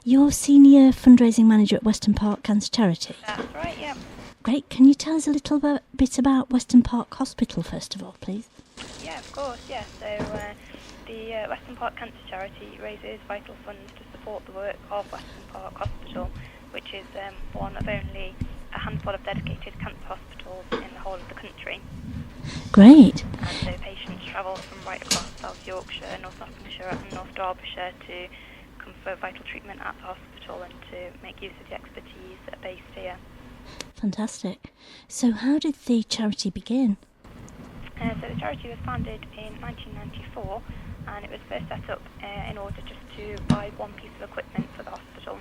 You're Senior Fundraising Manager at Weston Park Cancer Charity. That's right, yeah. Great. Can you tell us a little bit about Weston Park Hospital, first of all, please? Yeah, of course, yeah. So the Weston Park Cancer Charity raises vital funds to support the work of Weston Park Hospital, which is one of only a handful of dedicated cancer hospitals in the whole of the country. Great. And so patients travel from right across South Yorkshire, North Nottinghamshire and North Derbyshire to come for vital treatment at the hospital and to make use of the expertise that are based here. Fantastic. So how did the charity begin? So the charity was founded in 1994, and it was first set up in order just to buy one piece of equipment for the hospital.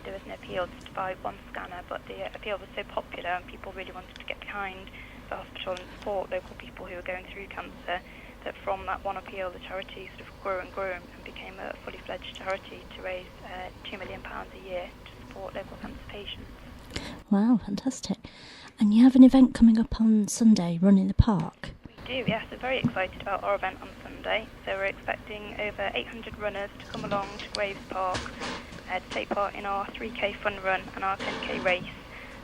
There was an appeal just to buy one scanner, but the appeal was so popular and people really wanted to get behind the hospital and support local people who were going through cancer, that from that one appeal the charity sort of grew and grew and became a fully fledged charity to raise £2 million a year to support local cancer patients. Wow, fantastic. And you have an event coming up on Sunday, Run in the Park. We do, yes. We're very excited about our event on Sunday. So we're expecting over 800 runners to come along to Graves Park to take part in our 3K fun run and our 10K race.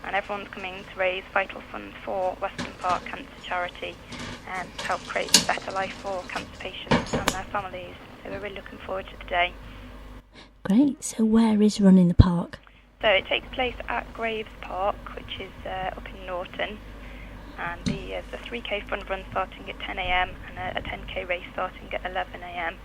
And everyone's coming to raise vital funds for Weston Park Cancer Charity and help create a better life for cancer patients and their families. So we're really looking forward to the day. Great. So where is Run in the Park? So it takes place at Graves Park, which is up in Norton. And the 3K fun run starting at 10 a.m. and a 10K race starting at 11 a.m.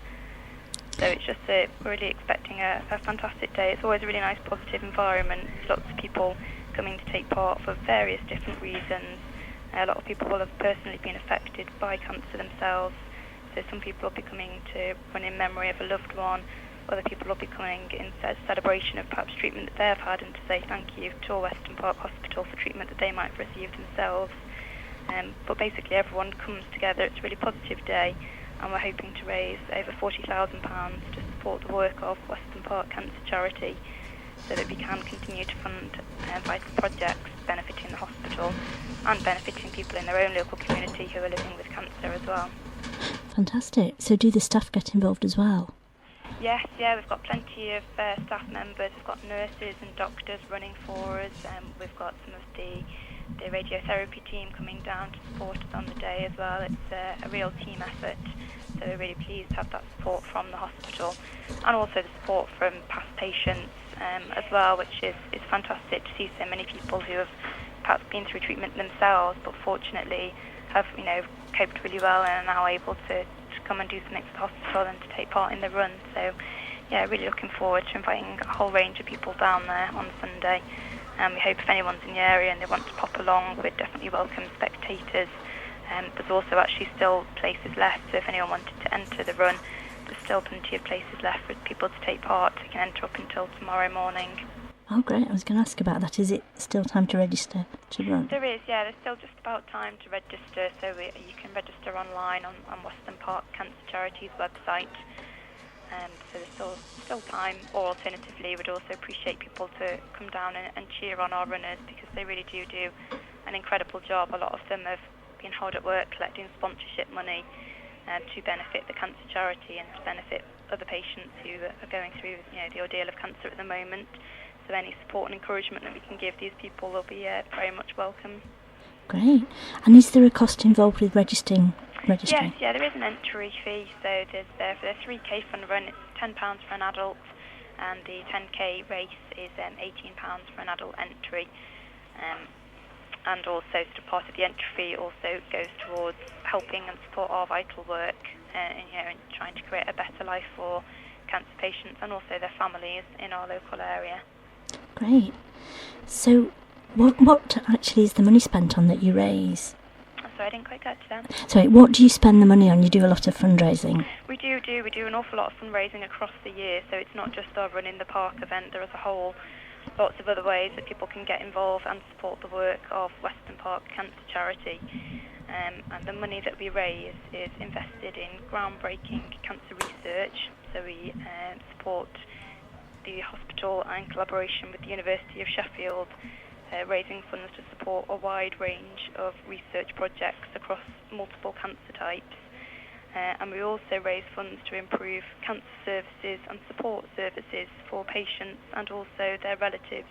So it's just we're really expecting a fantastic day. It's always a really nice, positive environment. Lots of people coming to take part for various different reasons. A lot of people will have personally been affected by cancer themselves. So some people will be coming to run in memory of a loved one. Other people will be coming in celebration of perhaps treatment that they've had and to say thank you to Weston Park Hospital for treatment that they might have received themselves. But basically everyone comes together. It's a really positive day, and we're hoping to raise over £40,000 to support the work of Weston Park Cancer Charity so that we can continue to fund vital projects benefiting the hospital and benefiting people in their own local community who are living with cancer as well. Fantastic. So do the staff get involved as well? Yes, yeah, we've got plenty of staff members. We've got nurses and doctors running for us. We've got some of the radiotherapy team coming down to support us on the day as well. It's a real team effort, so we're really pleased to have that support from the hospital and also the support from past patients as well, which is fantastic to see so many people who have perhaps been through treatment themselves but fortunately have coped really well and are now able to come and do something for the hospital and to take part in the run. So yeah, really looking forward to inviting a whole range of people down there on Sunday. We hope if anyone's in the area and they want to pop along, we'd definitely welcome spectators. There's also actually still places left, so if anyone wanted to enter the run, there's still plenty of places left for people to take part. They can enter up until tomorrow morning. Oh, great. I was going to ask about that. Is it still time to register to run? There is, yeah. There's still just about time to register, so you can register online on Weston Park Cancer Charity's website. So there's still time, or alternatively, we'd also appreciate people to come down and cheer on our runners because they really do an incredible job. A lot of them have been hard at work collecting sponsorship money to benefit the cancer charity and to benefit other patients who are going through the ordeal of cancer at the moment. So any support and encouragement that we can give these people will be very much welcome. Great. And is there a cost involved with registering? Yes, yeah, there is an entry fee. So there's for the 3K fun run, it's £10 for an adult, and the 10K race is £18 for an adult entry. And also, sort of part of the entry fee also goes towards helping and support our vital work, in trying to create a better life for cancer patients and also their families in our local area. Great. So, what actually is the money spent on that you raise? Sorry, I didn't quite catch that. Sorry, what do you spend the money on? You do a lot of fundraising. We do an awful lot of fundraising across the year, so it's not just our Run in the Park event. There is a whole lots of other ways that people can get involved and support the work of Weston Park Cancer Charity. And the money that we raise is invested in groundbreaking cancer research. So we support the hospital in collaboration with the University of Sheffield, raising funds to support a wide range of research projects across multiple cancer types. And we also raise funds to improve cancer services and support services for patients and also their relatives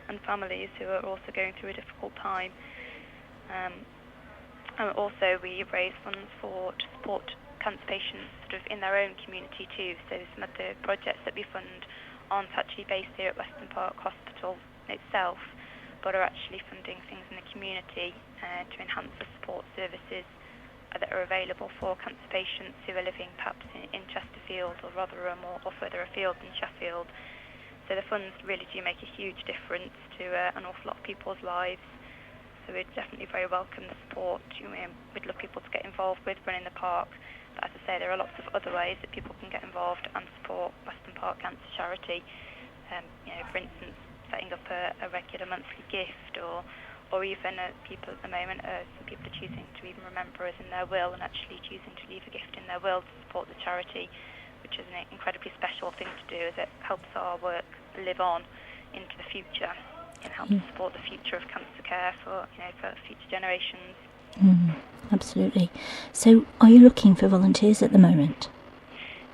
and families who are also going through a difficult time. And also we raise funds to support cancer patients sort of in their own community too. So some of the projects that we fund aren't actually based here at Weston Park Hospital itself, but are actually funding things in the community to enhance the support services that are available for cancer patients who are living perhaps in Chesterfield or Rotherham or further afield in Sheffield. So the funds really do make a huge difference to an awful lot of people's lives. So we'd definitely very welcome the support. We'd love people to get involved with running the park. But as I say, there are lots of other ways that people can get involved and support Weston Park Cancer Charity. For instance, setting up a regular monthly gift, or even people at the moment, some people are choosing to even remember us in their will and actually choosing to leave a gift in their will to support the charity, which is an incredibly special thing to do, as it helps our work live on into the future and helps support the future of cancer care for future generations. Absolutely. So, are you looking for volunteers at the moment?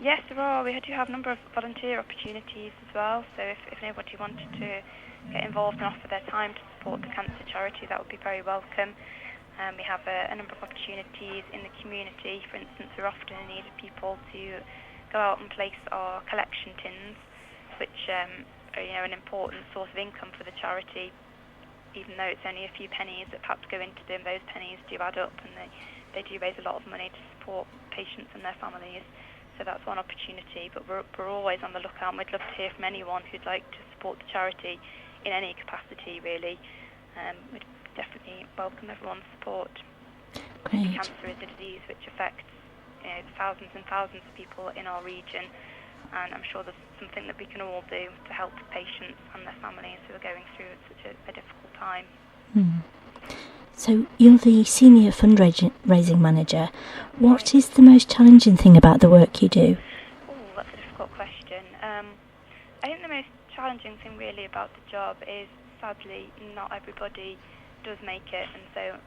Yes, there are. We do have a number of volunteer opportunities as well. So if anybody wanted to get involved and offer their time to support the cancer charity, that would be very welcome. We have a number of opportunities in the community. For instance, we're often in need of people to go out and place our collection tins, which are an important source of income for the charity. Even though it's only a few pennies that perhaps go into them, those pennies do add up, and they do raise a lot of money to support patients and their families. So that's one opportunity, but we're always on the lookout, and we'd love to hear from anyone who'd like to support the charity in any capacity, really. We'd definitely welcome everyone's support. Great. Cancer is a disease which affects thousands and thousands of people in our region, and I'm sure there's something that we can all do to help patients and their families who are going through such a difficult time. So you're the senior fundraising manager. What is the most challenging thing about the work you do? Oh, that's a difficult question. I think the most challenging thing really about the job is, sadly, not everybody does make it, and so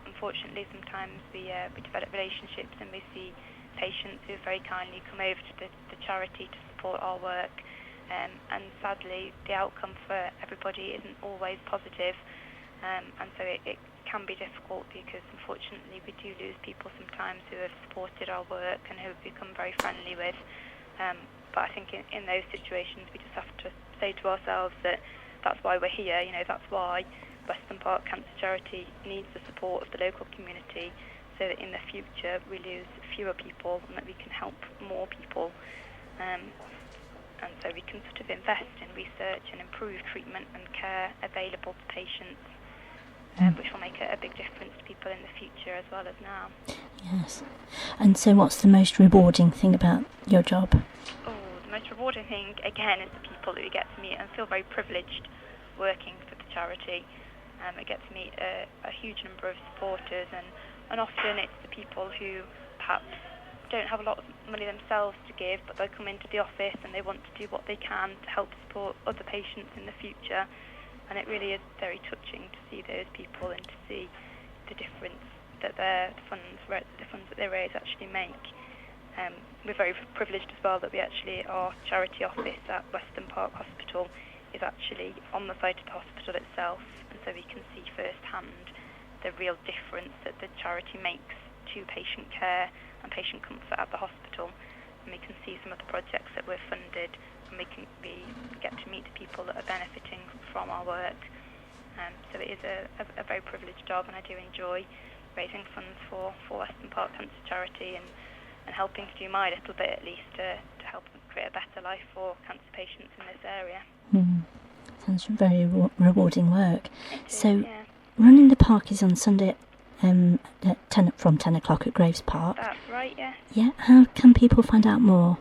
unfortunately sometimes we develop relationships and we see patients who very kindly come over to the charity to support our work, and sadly the outcome for everybody isn't always positive, and so it can be difficult because unfortunately we do lose people sometimes who have supported our work and who have become very friendly with, but I think in those situations we just have to say to ourselves that that's why we're here, that's why Weston Park Cancer Charity needs the support of the local community, so that in the future we lose fewer people and that we can help more people, and so we can sort of invest in research and improve treatment and care available to patients, which will make a big difference to people in the future as well as now. Yes. And so what's the most rewarding thing about your job? Oh, the most rewarding thing, again, is the people that we get to meet, and feel very privileged working for the charity. We get to meet a huge number of supporters, and often it's the people who perhaps don't have a lot of money themselves to give, but they come into the office and they want to do what they can to help support other patients in the future. And it really is very touching to see those people and to see the difference that the funds that they raise actually make. We're very privileged as well that our charity office at Weston Park Hospital is actually on the site of the hospital itself, and so we can see firsthand the real difference that the charity makes to patient care and patient comfort at the hospital. And we can see some of the projects that we're funded, and we get to meet the people that are benefiting from our work. So it is a very privileged job, and I do enjoy raising funds for Weston Park Cancer Charity and helping to do my little bit at least to help create a better life for cancer patients in this area. Sounds very rewarding work. Yeah. Running the park is on Sunday from 10 o'clock at Graves Park. That's right, yeah. Yeah, how can people find out more?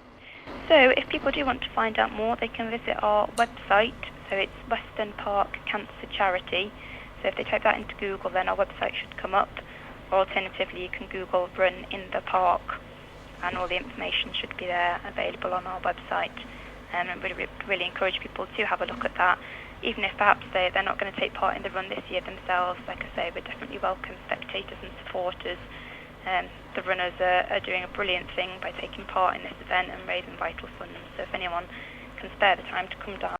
So if people do want to find out more, they can visit our website. So it's Weston Park Cancer Charity. So if they type that into Google, then our website should come up. Or alternatively, you can Google Run in the Park, and all the information should be there available on our website. And I really encourage people to have a look at that, even if perhaps they're not going to take part in the run this year themselves. Like I say, we definitely welcome spectators and supporters The runners are doing a brilliant thing by taking part in this event and raising vital funds. So if anyone can spare the time to come down